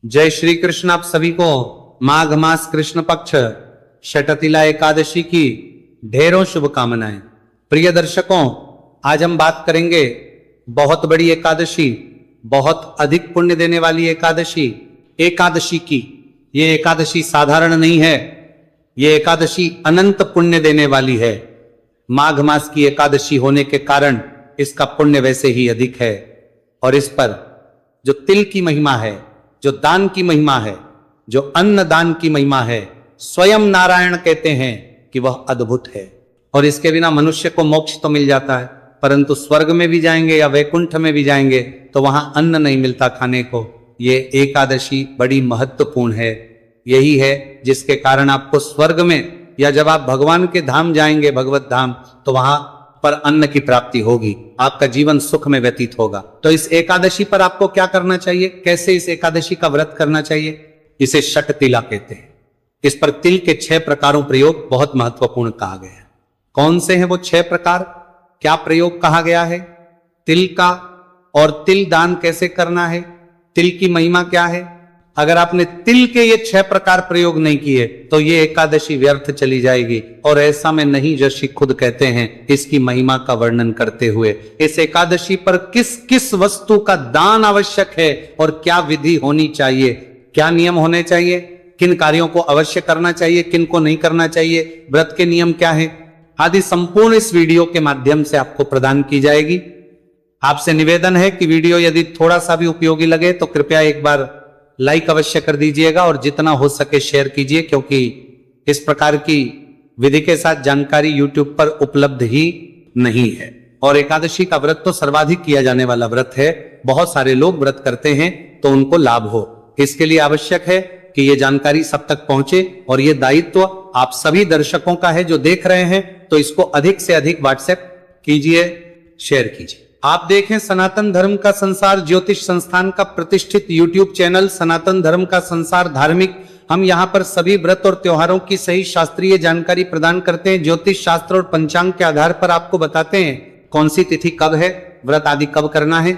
जय श्री कृष्ण। आप सभी को माघ मास कृष्ण पक्ष षटतिला एकादशी की ढेरों शुभकामनाएं। प्रिय दर्शकों, आज हम बात करेंगे बहुत बड़ी एकादशी, बहुत अधिक पुण्य देने वाली एकादशी की। ये एकादशी साधारण नहीं है, ये एकादशी अनंत पुण्य देने वाली है। माघ मास की एकादशी होने के कारण इसका पुण्य वैसे ही अधिक है, और इस पर जो तिल की महिमा है, जो दान की महिमा है, जो अन्न दान की महिमा है, स्वयं नारायण कहते हैं कि वह अद्भुत है। और इसके बिना मनुष्य को मोक्ष तो मिल जाता है, परंतु स्वर्ग में भी जाएंगे या वैकुंठ में भी जाएंगे तो वहां अन्न नहीं मिलता खाने को। ये एकादशी बड़ी महत्वपूर्ण है। यही है जिसके कारण आपको स्वर्ग में या जब आप भगवान के धाम जाएंगे, भगवत धाम, तो वहां पर अन्न की प्राप्ति होगी, आपका जीवन सुख में व्यतीत होगा। तो इस एकादशी पर आपको क्या करना चाहिए, कैसे इस एकादशी का व्रत करना चाहिए? इसे षटतिला कहते हैं। इस पर तिल के 6 प्रकारों प्रयोग बहुत महत्वपूर्ण कहा गया है। कौन से हैं वो 6 प्रकार, क्या प्रयोग कहा गया है तिल का, और तिल दान कैसे करना है, तिल की महिमा क्या है? अगर आपने तिल के ये 6 प्रकार प्रयोग नहीं किए तो ये एकादशी व्यर्थ चली जाएगी। और ऐसा में नहीं, ऋषि खुद कहते हैं इसकी महिमा का वर्णन करते हुए, इस एकादशी पर किस किस वस्तु का दान आवश्यक है और क्या विधि होनी चाहिए, क्या नियम होने चाहिए, किन कार्यों को अवश्य करना चाहिए, किन को नहीं करना चाहिए, व्रत के नियम क्या है आदि संपूर्ण इस वीडियो के माध्यम से आपको प्रदान की जाएगी। आपसे निवेदन है कि वीडियो यदि थोड़ा सा भी उपयोगी लगे तो कृपया एक बार लाइक अवश्य कर दीजिएगा और जितना हो सके शेयर कीजिए, क्योंकि इस प्रकार की विधि के साथ जानकारी YouTube पर उपलब्ध ही नहीं है। और एकादशी का व्रत तो सर्वाधिक किया जाने वाला व्रत है, बहुत सारे लोग व्रत करते हैं तो उनको लाभ हो, इसके लिए आवश्यक है कि ये जानकारी सब तक पहुंचे। और ये दायित्व आप सभी दर्शकों का है जो देख रहे हैं, तो इसको अधिक से अधिक व्हाट्सएप कीजिए, शेयर कीजिए। आप देखें सनातन धर्म का संसार ज्योतिष संस्थान का प्रतिष्ठित YouTube चैनल सनातन धर्म का संसार धार्मिक। हम यहाँ पर सभी व्रत और त्योहारों की सही शास्त्रीय जानकारी प्रदान करते हैं। ज्योतिष शास्त्र और पंचांग के आधार पर आपको बताते हैं कौन सी तिथि कब है, व्रत आदि कब करना है,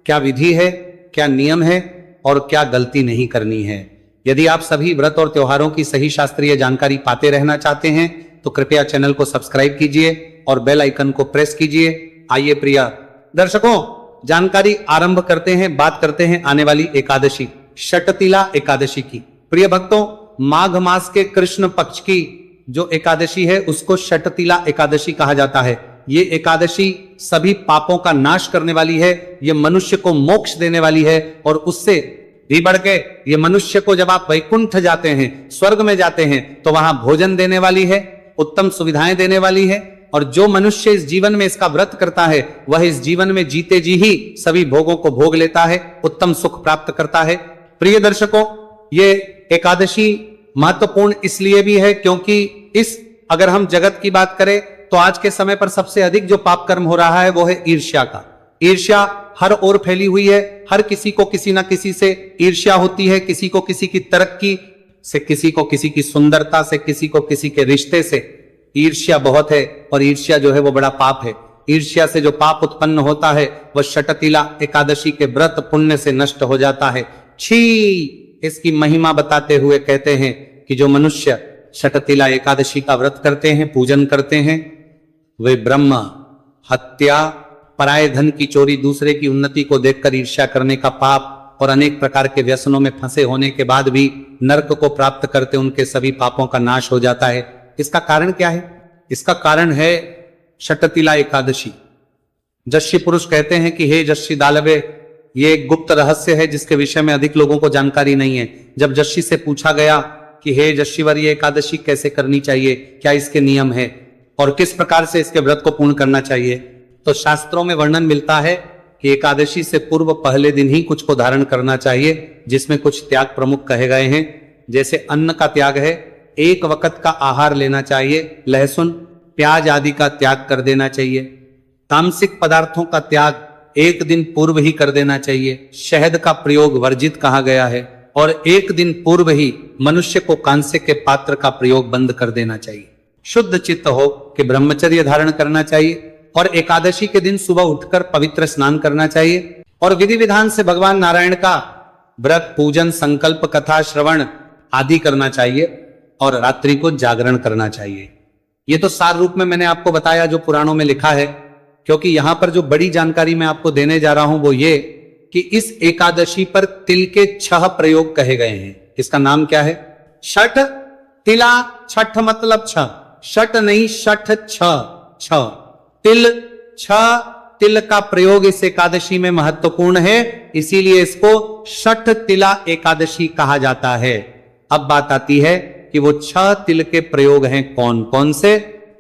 क्या विधि है, क्या नियम है और क्या गलती नहीं करनी है। यदि आप सभी व्रत और त्योहारों की सही शास्त्रीय जानकारी पाते रहना चाहते हैं तो कृपया चैनल को सब्सक्राइब कीजिए और बेल आइकन को प्रेस कीजिए। आइए प्रिय दर्शकों, जानकारी आरंभ करते हैं, बात करते हैं आने वाली एकादशी षटतिला एकादशी की। प्रिय भक्तों, माघ मास के कृष्ण पक्ष की जो एकादशी है उसको षटतिला एकादशी कहा जाता है। ये एकादशी सभी पापों का नाश करने वाली है, ये मनुष्य को मोक्ष देने वाली है, और उससे भी बढ़ के ये मनुष्य को जब आप वैकुंठ जाते हैं, स्वर्ग में जाते हैं, तो वहां भोजन देने वाली है, उत्तम सुविधाएं देने वाली है। और जो मनुष्य इस जीवन में इसका व्रत करता है वह इस जीवन में जीते जी ही सभी भोगों को भोग लेता है, उत्तम सुख प्राप्त करता है। प्रिय दर्शकों, ये एकादशी महत्वपूर्ण इसलिए भी है क्योंकि अगर हम जगत की बात करें तो आज के समय पर सबसे अधिक जो पाप कर्म हो रहा है वो है ईर्ष्या का। ईर्ष्या हर ओर फैली हुई है, हर किसी को किसी ना किसी से ईर्ष्या होती है, किसी को किसी की तरक्की से, किसी को किसी की सुंदरता से, किसी को किसी के रिश्ते से ईर्ष्या बहुत है। और ईर्ष्या जो है वो बड़ा पाप है। ईर्ष्या से जो पाप उत्पन्न होता है वह षटतिला एकादशी के व्रत पुण्य से नष्ट हो जाता है। छी, इसकी महिमा बताते हुए कहते हैं कि जो मनुष्य षटतिला एकादशी का व्रत करते हैं, पूजन करते हैं, वे ब्रह्म हत्या, पराये धन की चोरी, दूसरे की उन्नति को देखकर ईर्ष्या करने का पाप और अनेक प्रकार के व्यसनों में फंसे होने के बाद भी नरक को प्राप्त करते उनके सभी पापों का नाश हो जाता है। इसका कारण क्या है? इसका कारण है षटतिला एकादशी। जश्शी पुरुष कहते हैं कि हे जश्शी दालवे, ये एक गुप्त रहस्य है जिसके विषय में अधिक लोगों को जानकारी नहीं है। जब जश्शी से पूछा गया कि हे जश्शीवर, ये एकादशी कैसे करनी चाहिए, क्या इसके नियम है और किस प्रकार से इसके व्रत को पूर्ण करना चाहिए, तो शास्त्रों में वर्णन मिलता है कि एकादशी से पूर्व पहले दिन ही कुछ को धारण करना चाहिए, जिसमें कुछ त्याग प्रमुख कहे गए हैं। जैसे अन्न का त्याग है, एक वक्त का आहार लेना चाहिए, लहसुन प्याज आदि का त्याग कर देना चाहिए, तामसिक पदार्थों का त्याग एक दिन पूर्व ही कर देना चाहिए, शहद का प्रयोग वर्जित कहा गया है, और एक दिन पूर्व ही मनुष्य को कांसे के पात्र का प्रयोग बंद कर देना चाहिए। शुद्ध चित्त हो कि ब्रह्मचर्य धारण करना चाहिए, और एकादशी के दिन सुबह उठकर पवित्र स्नान करना चाहिए, और विधि विधान से भगवान नारायण का व्रत, पूजन, संकल्प, कथा श्रवण आदि करना चाहिए और रात्रि को जागरण करना चाहिए। ये तो सार रूप में मैंने आपको बताया जो पुराणों में लिखा है, क्योंकि यहां पर जो बड़ी जानकारी मैं आपको देने जा रहा हूं वो ये कि इस एकादशी पर तिल के 6 प्रयोग कहे गए हैं। इसका नाम क्या है? छठ तिला। छठ मतलब 6, छठ नहीं, छठ 6 तिल। 6 तिल का प्रयोग इस एकादशी में महत्वपूर्ण है, इसीलिए इसको छठ तिला एकादशी कहा जाता है। अब बात आती है कि वो 6 तिल के प्रयोग हैं कौन कौन से,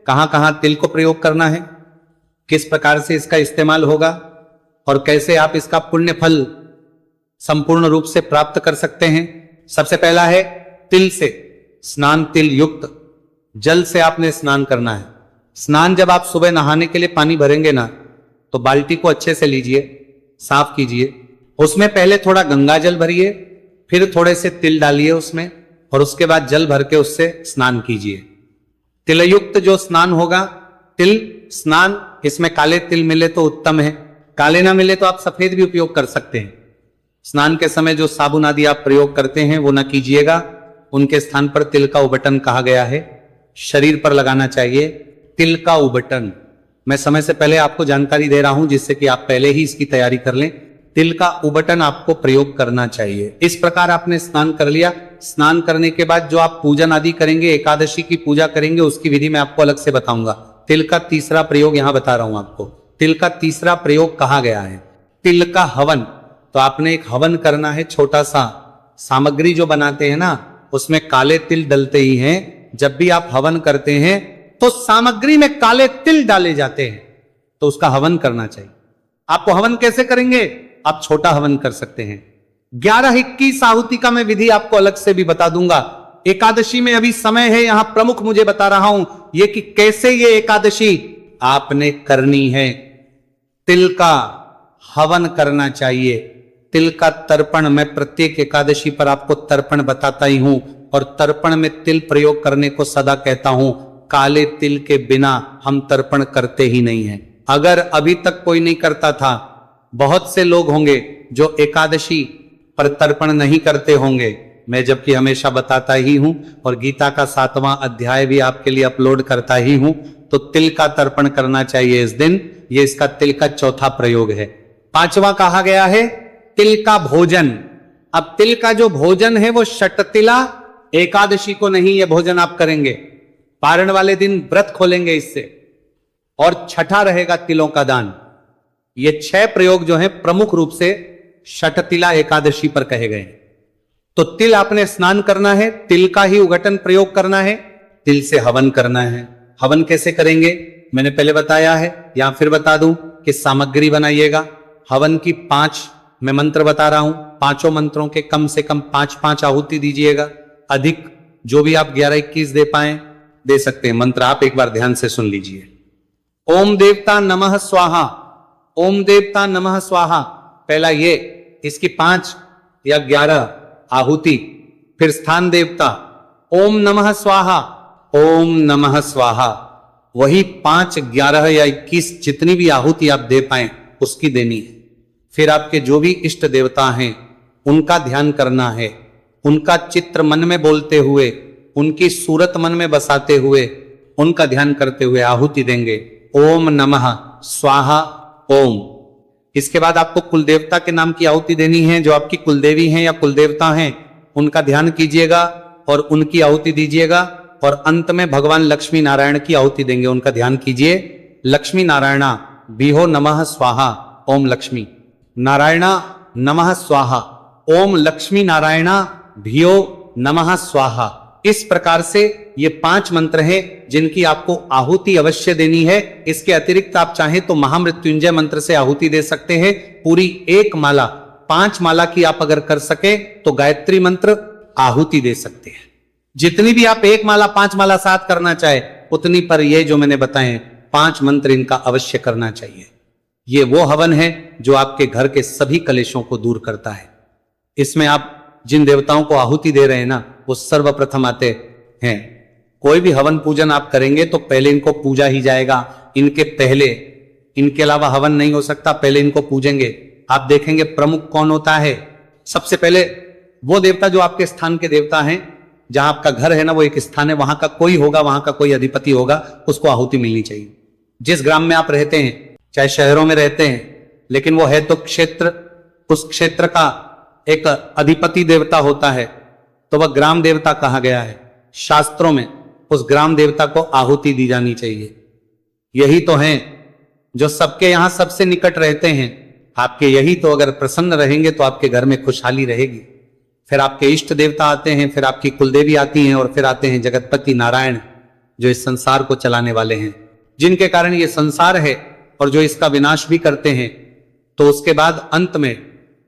कहां कहां तिल को प्रयोग करना है, किस प्रकार से इसका इस्तेमाल होगा और कैसे आप इसका पुण्य फल संपूर्ण रूप से प्राप्त कर सकते हैं। सबसे पहला है तिल से स्नान। तिल युक्त जल से आपने स्नान करना है। स्नान जब आप सुबह नहाने के लिए पानी भरेंगे ना, तो बाल्टी को अच्छे से लीजिए, साफ कीजिए, उसमें पहले थोड़ा गंगा जल भरिए, फिर थोड़े से तिल डालिए उसमें और उसके बाद जल भर के उससे स्नान कीजिए। तिलयुक्त जो स्नान होगा, तिल स्नान, इसमें काले तिल मिले तो उत्तम है, काले ना मिले तो आप सफेद भी उपयोग कर सकते हैं। स्नान के समय जो साबुन आदि आप प्रयोग करते हैं वो ना कीजिएगा, उनके स्थान पर तिल का उबटन कहा गया है, शरीर पर लगाना चाहिए तिल का उबटन। मैं समय से पहले आपको जानकारी दे रहा हूं जिससे कि आप पहले ही इसकी तैयारी कर लें। तिल का उबटन आपको प्रयोग करना चाहिए। इस प्रकार आपने स्नान कर लिया। स्नान करने के बाद जो आप पूजन आदि करेंगे, एकादशी की पूजा करेंगे, उसकी विधि मैं आपको अलग से बताऊंगा। तिल का तीसरा प्रयोग यहां बता रहा हूं आपको। तिल का तीसरा प्रयोग कहा गया है तिल का हवन। तो आपने एक हवन करना है छोटा सा। सामग्री जो बनाते हैं ना, उसमें काले तिल डलते ही हैं। जब भी आप हवन करते हैं तो सामग्री में काले तिल डाले जाते हैं, तो उसका हवन करना चाहिए। आपको हवन कैसे करेंगे? आप छोटा हवन कर सकते हैं। 11-21 आहुति का मैं विधि आपको अलग से भी बता दूंगा। एकादशी में अभी समय है, यहां प्रमुख मुझे बता रहा हूं ये कि कैसे ये एकादशी आपने करनी है। तिल का हवन करना चाहिए। तिल का तर्पण, मैं प्रत्येक एकादशी पर आपको तर्पण बताता ही हूं और तर्पण में तिल प्रयोग करने को सदा कहता हूं। काले तिल के बिना हम तर्पण करते ही नहीं हैं। अगर अभी तक कोई नहीं करता था, बहुत से लोग होंगे जो एकादशी पर तर्पण नहीं करते होंगे, मैं जबकि हमेशा बताता ही हूं और गीता का 7वां अध्याय भी आपके लिए अपलोड करता ही हूं। तो तिल का तर्पण करना चाहिए इस दिन। ये इसका तिल का चौथा प्रयोग है। 5वां कहा गया है तिल का भोजन। अब तिल का जो भोजन है वो षटतिला एकादशी को नहीं, ये भोजन आप करेंगे। पारण वाले दिन व्रत खोलेंगे इससे। और छठा रहेगा तिलों का दान। ये 6 प्रयोग जो हैं प्रमुख रूप से षटतिला एकादशी पर कहे गए। तो तिल आपने स्नान करना है, तिल का ही उघटन प्रयोग करना है, तिल से हवन करना है। हवन कैसे करेंगे मैंने पहले बताया है, या फिर बता दूं कि सामग्री बनाइएगा। हवन की 5 मैं मंत्र बता रहा हूं, 5 मंत्रों के कम से कम 5-5 आहुति दीजिएगा। अधिक जो भी आप 11-21 दे पाए दे सकते हैं। मंत्र आप एक बार ध्यान से सुन लीजिए। ओम देवता नमः स्वाहा, ओम देवता नमः स्वाहा। पहला ये, इसकी 5 या 11 आहुति। फिर स्थान देवता ओम नमः स्वाहा, ओम नमः स्वाहा। वही 5, 11 या 21 जितनी भी आहुति आप दे पाए उसकी देनी है। फिर आपके जो भी इष्ट देवता हैं उनका ध्यान करना है, उनका चित्र मन में बोलते हुए, उनकी सूरत मन में बसाते हुए, उनका ध्यान करते हुए आहुति देंगे। ओम नमः स्वाहा ओम। इसके बाद आपको कुलदेवता के नाम की आहुति देनी है। जो आपकी कुलदेवी हैं या कुलदेवता हैं उनका ध्यान कीजिएगा और उनकी आहुति दीजिएगा। और अंत में भगवान लक्ष्मी नारायण की आहुति देंगे, उनका ध्यान कीजिए। लक्ष्मी नारायणा बिहो नमः स्वाहा ओम लक्ष्मी नारायणा नमः स्वाहा ओम लक्ष्मी नारायणा भियो नमः स्वाहा। इस प्रकार से ये 5 मंत्र हैं जिनकी आपको आहुति अवश्य देनी है। इसके अतिरिक्त आप चाहें तो महामृत्युंजय मंत्र से आहुति दे सकते हैं। पूरी 1 माला, 5 माला की आप अगर कर सके तो गायत्री मंत्र आहुति दे सकते हैं। जितनी भी आप 1 माला 5 माला साथ करना चाहे उतनी पर ये जो मैंने बताए 5 मंत्र इनका अवश्य करना चाहिए। ये वो हवन है जो आपके घर के सभी कलेशों को दूर करता है। इसमें आप जिन देवताओं को आहुति दे रहे हैं ना, वो सर्वप्रथम आते हैं। कोई भी हवन पूजन आप करेंगे तो पहले इनको पूजा ही जाएगा। इनके पहले, इनके अलावा हवन नहीं हो सकता, पहले इनको पूजेंगे। आप देखेंगे प्रमुख कौन होता है, सबसे पहले वो देवता जो आपके स्थान के देवता हैं, जहां आपका घर है ना, वो एक स्थान है, वहां का कोई होगा, वहां का कोई अधिपति होगा, उसको आहुति मिलनी चाहिए। जिस ग्राम में आप रहते हैं, चाहे शहरों में रहते हैं, लेकिन वो है तो क्षेत्र, उस क्षेत्र का एक अधिपति देवता होता है, तो वह ग्राम देवता कहा गया है। शास्त्रों में उस ग्राम देवता को आहुति दी जानी चाहिए। यही तो हैं जो सबके यहां सबसे निकट रहते हैं। आपके यही तो अगर प्रसन्न रहेंगे तो आपके घर में खुशहाली रहेगी। फिर आपके इष्ट देवता आते हैं, फिर आपकी कुलदेवी आती हैं, और फिर आते हैं जगतपति नारायण, जो इस संसार को चलाने वाले हैं, जिनके कारण ये संसार है और जो इसका विनाश भी करते हैं। तो उसके बाद अंत में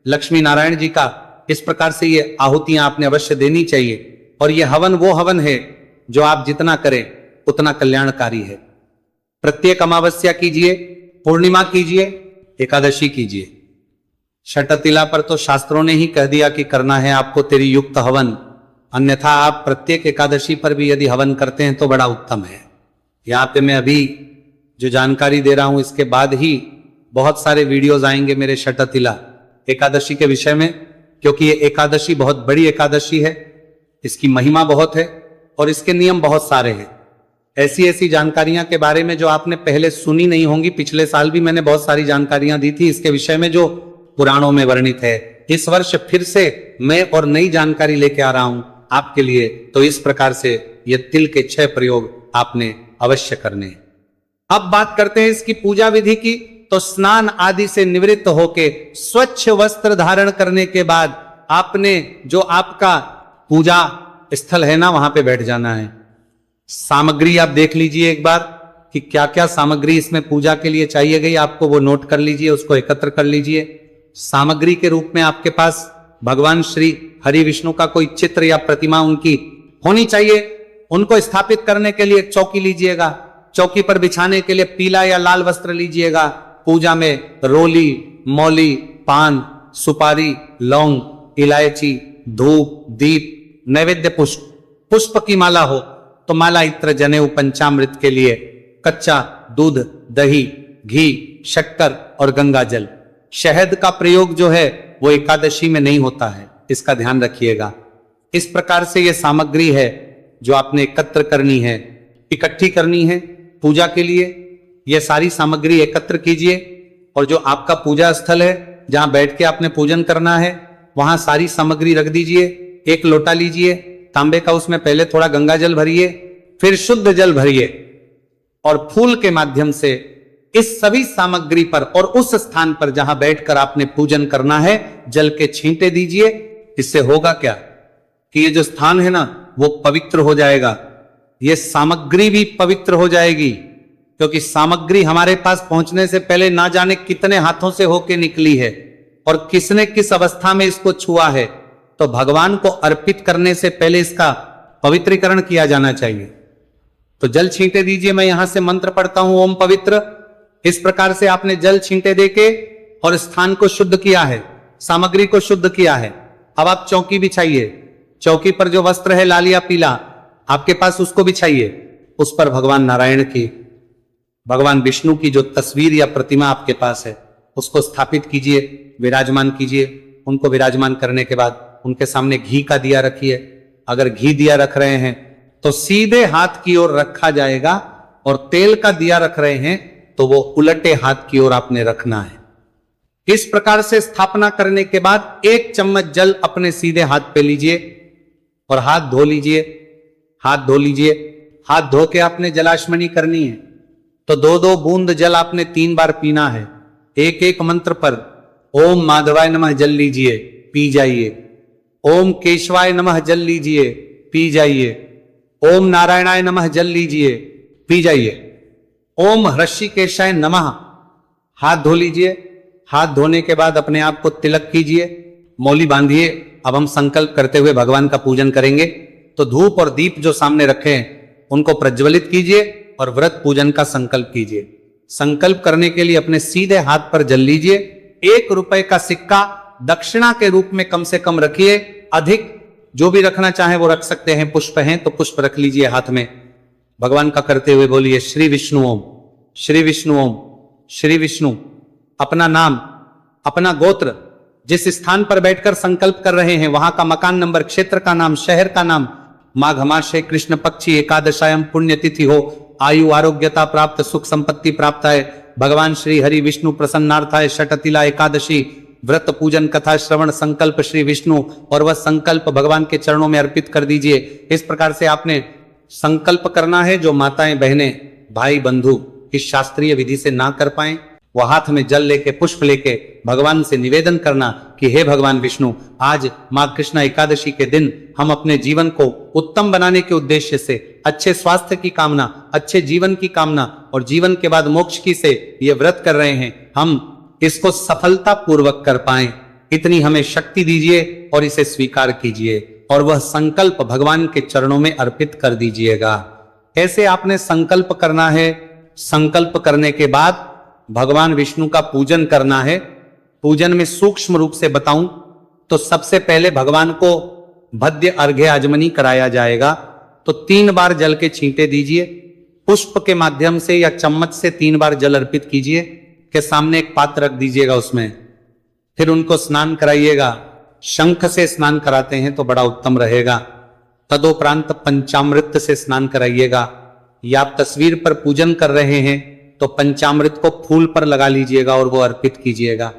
लक्ष्मी नारायण जी का इस प्रकार से ये आहुतियां आपने अवश्य देनी चाहिए। और ये हवन वो हवन है जो आप जितना करें उतना कल्याणकारी है। प्रत्येक अमावस्या कीजिए, पूर्णिमा कीजिए, एकादशी कीजिए। षटतिला पर तो शास्त्रों ने ही कह दिया कि करना है आपको तेरी युक्त हवन, अन्यथा आप प्रत्येक एकादशी पर भी यदि हवन करते हैं तो बड़ा उत्तम है। यहाँ पे मैं अभी जो जानकारी दे रहा हूं, इसके बाद ही बहुत सारे वीडियोज आएंगे मेरे षटतिला एकादशी के विषय में, क्योंकि ये एकादशी बहुत बड़ी एकादशी है, इसकी महिमा बहुत है और इसके नियम बहुत सारे हैं। ऐसी ऐसी जानकारियां के बारे में जो आपने पहले सुनी नहीं होंगी, पिछले साल भी मैंने बहुत सारी जानकारियां दी थी इसके विषय में जो पुराणों में वर्णित है। इस वर्ष फिर से मैं और नई जानकारी लेके आ रहा हूं आपके लिए। तो इस प्रकार से ये तिल के 6 प्रयोग आपने अवश्य करने हैं। अब बात करते हैं इसकी पूजा विधि की। तो स्नान आदि से निवृत्त होके स्वच्छ वस्त्र धारण करने के बाद आपने जो आपका पूजा स्थल है ना, वहां पे बैठ जाना है। सामग्री आप देख लीजिए एक बार कि क्या क्या सामग्री इसमें पूजा के लिए चाहिए गई, आपको वो नोट कर लीजिए, उसको एकत्र कर लीजिए। सामग्री के रूप में आपके पास भगवान श्री हरि विष्णु का कोई चित्र या प्रतिमा उनकी होनी चाहिए। उनको स्थापित करने के लिए एक चौकी लीजिएगा, चौकी पर बिछाने के लिए पीला या लाल वस्त्र लीजिएगा। पूजा में रोली, मौली, पान, सुपारी, लौंग, इलायची, धूप, दीप, नैवेद्य पुष्प, पुष्प की माला हो तो माला, इत्र, जनेऊ, पंचामृत के लिए कच्चा दूध, दही, घी, शक्कर और गंगा जल। शहद का प्रयोग जो है वो एकादशी में नहीं होता है, इसका ध्यान रखिएगा। इस प्रकार से ये सामग्री है जो आपने एकत्र करनी है, इकट्ठी करनी है पूजा के लिए। यह सारी सामग्री एकत्र कीजिए और जो आपका पूजा स्थल है जहां बैठ के आपने पूजन करना है, वहां सारी सामग्री रख दीजिए। एक लोटा लीजिए तांबे का, उसमें पहले थोड़ा गंगा जल भरिए, फिर शुद्ध जल भरिए और फूल के माध्यम से इस सभी सामग्री पर और उस स्थान पर जहां बैठकर आपने पूजन करना है जल के छींटे दीजिए। इससे होगा क्या कि ये जो स्थान है ना वो पवित्र हो जाएगा, ये सामग्री भी पवित्र हो जाएगी, क्योंकि सामग्री हमारे पास पहुंचने से पहले ना जाने कितने हाथों से होके निकली है और किसने किस अवस्था में इसको छुआ है। तो भगवान को अर्पित करने से पहले इसका पवित्रीकरण किया जाना चाहिए। तो जल छींटे दीजिए, मैं यहां से मंत्र पढ़ता हूं, ओम पवित्र। इस प्रकार से आपने जल छींटे देके और स्थान को शुद्ध किया है, सामग्री को शुद्ध किया है। अब आप चौकी बिछाइए, चौकी पर जो वस्त्र है लाल या पीला आपके पास उसको बिछाइए, उस पर भगवान नारायण की, भगवान विष्णु की जो तस्वीर या प्रतिमा आपके पास है उसको स्थापित कीजिए, विराजमान कीजिए। उनको विराजमान करने के बाद उनके सामने घी का दिया रखिए। अगर घी दिया रख रहे हैं तो सीधे हाथ की ओर रखा जाएगा, और तेल का दिया रख रहे हैं तो वो उलटे हाथ की ओर आपने रखना है। इस प्रकार से स्थापना करने के बाद 1 चम्मच जल अपने सीधे हाथ पे लीजिए और हाथ धो लीजिए। हाथ धो लीजिए, हाथ धो के आपने जलाशमनी करनी है। तो 2-2 बूंद जल आपने 3 बार पीना है। एक एक मंत्र पर ओम माधवाय नमः जल लीजिए, पी जाइए। ओम केशवाय नमः जल लीजिए, पी जाइए। ओम नारायणाय नमः जल लीजिए, पी जाइए। ओम ऋषिकेशाय नमः, हाथ धो लीजिए। हाथ धोने के बाद अपने आप को तिलक कीजिए, मौली बांधिए। अब हम संकल्प करते हुए भगवान का पूजन करेंगे। तो धूप और दीप जो सामने रखे हैं उनको प्रज्वलित कीजिए और व्रत पूजन का संकल्प कीजिए। संकल्प करने के लिए अपने सीधे हाथ पर जल लीजिए। 1 रुपए का सिक्का दक्षिणा के रूप में कम से कम रखिए, अधिक जो भी रखना चाहे वो रख सकते हैं। पुष्प हैं तो पुष्प रख लीजिए हाथ में। भगवान का करते हुए बोलिए श्री विष्णु ओम, श्री विष्णु ओम, श्री विष्णु। अपना नाम, अपना गोत्र जिस स्थान पर बैठकर संकल्प कर रहे हैं वहां का मकान नंबर, क्षेत्र का नाम, शहर का नाम, माघ मासे कृष्ण पक्षी एकादशायम पुण्यतिथि हो, आयु आरोग्यता प्राप्त, सुख संपत्ति प्राप्त है, भगवान श्री हरि विष्णु प्रसन्नार्थाय षटतिला एकादशी व्रत पूजन कथा श्रवण संकल्प श्री विष्णु, और वह संकल्प भगवान के चरणों में अर्पित कर दीजिए। इस प्रकार से आपने संकल्प करना है। जो माताएं बहनें भाई बंधु इस शास्त्रीय विधि से ना कर पाए, वह हाथ में जल लेके पुष्प लेके भगवान से निवेदन करना कि हे भगवान विष्णु, आज माँ कृष्णा एकादशी के दिन हम अपने जीवन को उत्तम बनाने के उद्देश्य से, अच्छे स्वास्थ्य की कामना, अच्छे जीवन की कामना और जीवन के बाद मोक्ष की से ये व्रत कर रहे हैं, हम इसको सफलता पूर्वक कर पाए, इतनी हमें शक्ति दीजिए और इसे स्वीकार कीजिए और वह संकल्प भगवान के चरणों में अर्पित कर दीजिएगा। ऐसे आपने संकल्प करना है। संकल्प करने के बाद भगवान विष्णु का पूजन करना है। पूजन में सूक्ष्म रूप से बताऊं तो सबसे पहले भगवान को भद्य अर्घ्य आजमनी कराया जाएगा। तो 3 बार जल के छींटे दीजिए, पुष्प के माध्यम से या चम्मच से 3 बार जल अर्पित कीजिए, के सामने एक पात्र रख दीजिएगा, उसमें फिर उनको स्नान कराइएगा। शंख से स्नान कराते हैं तो बड़ा उत्तम रहेगा। तदोपरांत पंचामृत से स्नान कराइएगा। या आप तस्वीर पर पूजन कर रहे हैं तो पंचामृत को फूल पर लगा लीजिएगा और वो अर्पित कीजिएगा।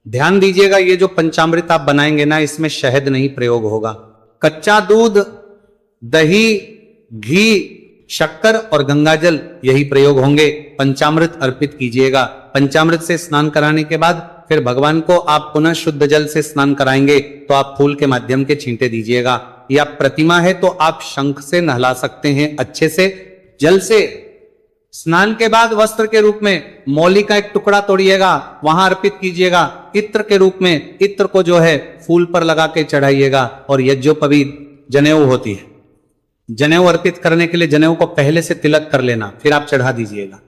ध्यान दीजिएगा, ये जो पंचामृत आप बनाएंगे ना, इसमें शहद नहीं प्रयोग होगा। कच्चा दूध, दही, घी, शक्कर और गंगाजल यही प्रयोग होंगे। पंचामृत अर्पित कीजिएगा। पंचामृत से स्नान कराने के बाद फिर भगवान को आप पुनः शुद्ध जल से स्नान कराएंगे तो आप फूल के माध्यम के छींटे दीजिएगा। या प्रतिमा है तो आप शंख से नहला सकते हैं, अच्छे से जल से। स्नान के बाद वस्त्र के रूप में मौली का एक टुकड़ा तोड़िएगा, वहां अर्पित कीजिएगा। इत्र के रूप में इत्र को जो है फूल पर लगा के चढ़ाइएगा। और यज्ञोपवीत जनेऊ होती है, जनेऊ अर्पित करने के लिए जनेऊ को पहले से तिलक कर लेना, फिर आप चढ़ा दीजिएगा।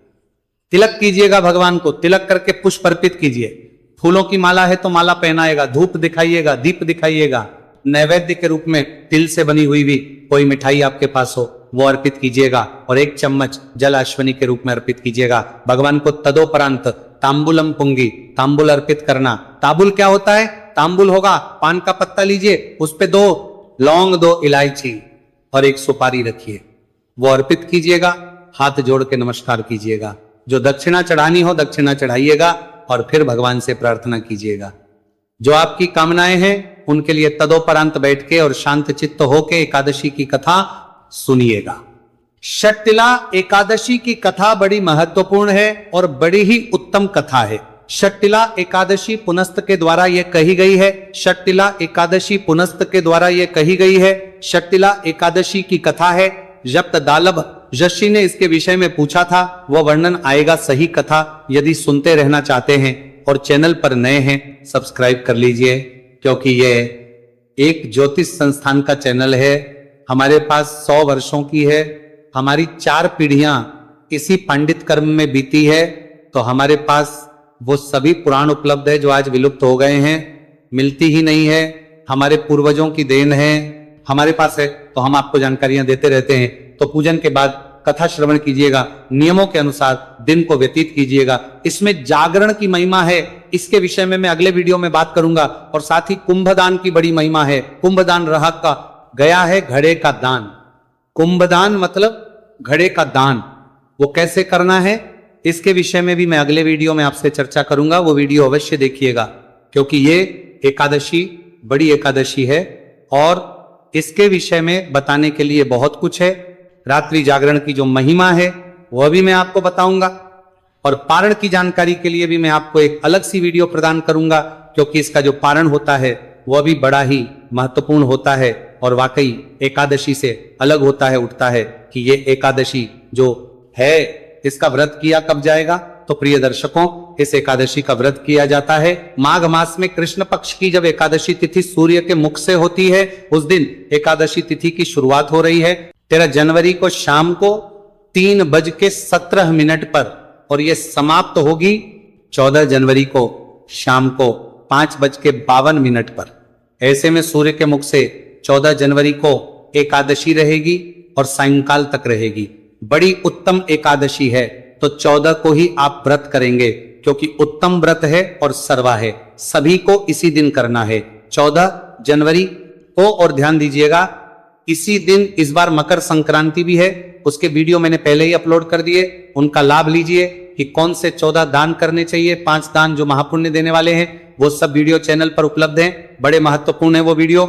तिलक कीजिएगा भगवान को, तिलक करके पुष्प अर्पित कीजिए। फूलों की माला है तो माला पहनाएगा, धूप दिखाइएगा, दीप दिखाइएगा। नैवेद्य के रूप में तिल से बनी हुई भी कोई मिठाई आपके पास हो वो अर्पित कीजिएगा और 1 चम्मच जल अश्वनी के रूप में अर्पित कीजिएगा। भगवान को तदोपरांत तांबुलम पुंगी, तांबुल अर्पित करना। तांबुल क्या होता है? तांबुल होगा पान का पत्ता लीजिए, उस पे 2 लौंग, 2 इलायची और 1 सुपारी रखिए, वो अर्पित कीजिएगा। हाथ जोड़ के नमस्कार कीजिएगा। जो दक्षिणा चढ़ानी हो दक्षिणा चढ़ाइएगा और फिर भगवान से प्रार्थना कीजिएगा। जो आपकी कामनाएं हैं उनके लिए तदोपरांत बैठ के और शांत चित्त होके एकादशी की कथा सुनिएगा। षटतिला एकादशी की कथा बड़ी महत्वपूर्ण है और बड़ी ही उत्तम कथा है। षटतिला एकादशी पुनस्त के द्वारा यह कही गई है। षटतिला एकादशी पुनस्त के द्वारा यह कही गई है। षटतिला एकादशी की कथा है। जब दालभ जशी ने इसके विषय में पूछा था, वह वर्णन आएगा सही कथा। यदि सुनते रहना चाहते हैं और चैनल पर नए हैं, सब्सक्राइब कर लीजिए, क्योंकि यह एक ज्योतिष संस्थान का चैनल है। हमारे पास 100 वर्षों की है। हमारी 4 पीढ़ियां इसी पंडित कर्म में बीती है। तो हमारे पास वो सभी पुराण उपलब्ध है जो आज विलुप्त हो गए हैं, मिलती ही नहीं है। हमारे पूर्वजों की देन है, हमारे पास है तो हम आपको जानकारियां देते रहते हैं। तो पूजन के बाद कथा श्रवण कीजिएगा, नियमों के अनुसार दिन को व्यतीत कीजिएगा। इसमें जागरण की महिमा है, इसके विषय में मैं अगले वीडियो में बात करूंगा। और साथ ही कुंभदान की बड़ी महिमा है। कुंभदान रहा का गया है घड़े का दान। कुंभदान मतलब घड़े का दान, वो कैसे करना है इसके विषय में भी मैं अगले वीडियो में आपसे चर्चा करूंगा। वो वीडियो अवश्य देखिएगा, क्योंकि ये एकादशी बड़ी एकादशी है और इसके विषय में बताने के लिए बहुत कुछ है। रात्रि जागरण की जो महिमा है वह भी मैं आपको बताऊंगा और पारण की जानकारी के लिए भी मैं आपको एक अलग सी वीडियो प्रदान करूंगा, क्योंकि इसका जो पारण होता है वह भी बड़ा ही महत्वपूर्ण होता है और वाकई एकादशी से अलग होता है, उठता है कि ये एकादशी जो है इसका व्रत किया कब जाएगा। तो प्रिय दर्शकों, इस एकादशी का व्रत किया जाता है माघ मास में कृष्ण पक्ष की जब एकादशी तिथि सूर्य के मुख से होती है, उस दिन एकादशी तिथि की शुरुआत हो रही है। 13 जनवरी को शाम को 3:17 पर और यह समाप्त होगी 14 जनवरी को शाम को 5:52 पर। ऐसे में सूर्य के मुख से 14 जनवरी को एकादशी रहेगी और सायंकाल तक रहेगी। बड़ी उत्तम एकादशी है, तो 14 को ही आप व्रत करेंगे। क्योंकि उत्तम व्रत है और सर्वा है, सभी को इसी दिन करना है 14 जनवरी को। और ध्यान दीजिएगा इसी दिन इस बार मकर संक्रांति भी है, उसके वीडियो मैंने पहले ही अपलोड कर दिए, उनका लाभ लीजिए कि कौन से 14 दान करने चाहिए, 5 दान जो महापुण्य देने वाले हैं, वो सब वीडियो चैनल पर उपलब्ध हैं, बड़े महत्वपूर्ण है वो वीडियो,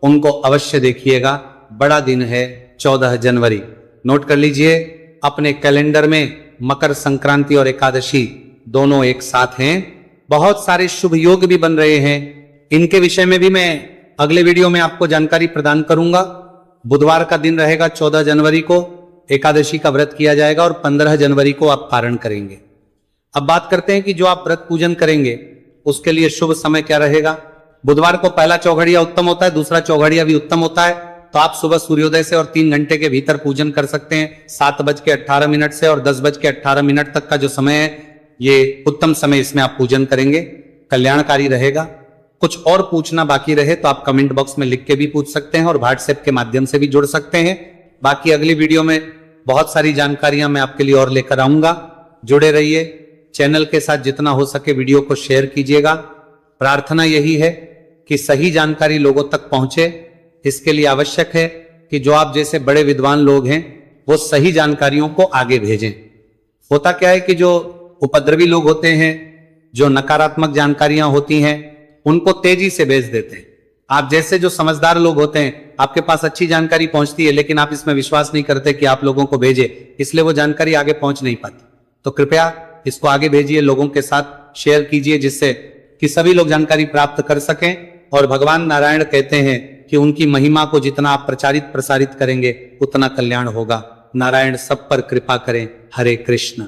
उनको अवश्य देखिएगा। बड़ा दिन है 14 जनवरी, नोट कर लीजिए अपने कैलेंडर में। मकर संक्रांति और एकादशी दोनों एक साथ हैं, बहुत सारे शुभ योग भी बन रहे हैं, इनके विषय में भी मैं अगले वीडियो में आपको जानकारी प्रदान करूंगा। बुधवार का दिन रहेगा 14 जनवरी को, एकादशी का व्रत किया जाएगा और 15 जनवरी को आप पारण करेंगे। अब बात करते हैं कि जो आप व्रत पूजन करेंगे उसके लिए शुभ समय क्या रहेगा। बुधवार को पहला चौघड़िया उत्तम होता है, दूसरा चौघड़िया भी उत्तम होता है, तो आप सुबह सूर्योदय से और 3 घंटे के भीतर पूजन कर सकते हैं। 7:18 से और 10:18 तक का जो समय है ये उत्तम समय, इसमें आप पूजन करेंगे, कल्याणकारी रहेगा। कुछ और पूछना बाकी रहे तो आप कमेंट बॉक्स में लिख के भी पूछ सकते हैं और व्हाट्सएप के माध्यम से भी जुड़ सकते हैं। बाकी अगली वीडियो में बहुत सारी जानकारियां मैं आपके लिए और लेकर आऊंगा, जुड़े रहिए। चैनल के साथ जितना हो सके वीडियो को शेयर कीजिएगा। प्रार्थना यही है कि सही जानकारी लोगों तक पहुंचे, इसके लिए आवश्यक है कि जो आप जैसे बड़े विद्वान लोग हैं वो सही जानकारियों को आगे भेजें। होता क्या है कि जो उपद्रवी लोग होते हैं, जो नकारात्मक जानकारियां होती हैं, उनको तेजी से भेज देते हैं। आप जैसे जो समझदार लोग होते हैं, आपके पास अच्छी जानकारी पहुंचती है लेकिन आप इसमें विश्वास नहीं करते कि आप लोगों को भेजे, इसलिए वो जानकारी आगे पहुंच नहीं पाती। तो कृपया इसको आगे भेजिए, लोगों के साथ शेयर कीजिए, जिससे कि सभी लोग जानकारी प्राप्त कर सकें। और भगवान नारायण कहते हैं कि उनकी महिमा को जितना आप प्रचारित प्रसारित करेंगे उतना कल्याण होगा। नारायण सब पर कृपा करें। हरे कृष्ण।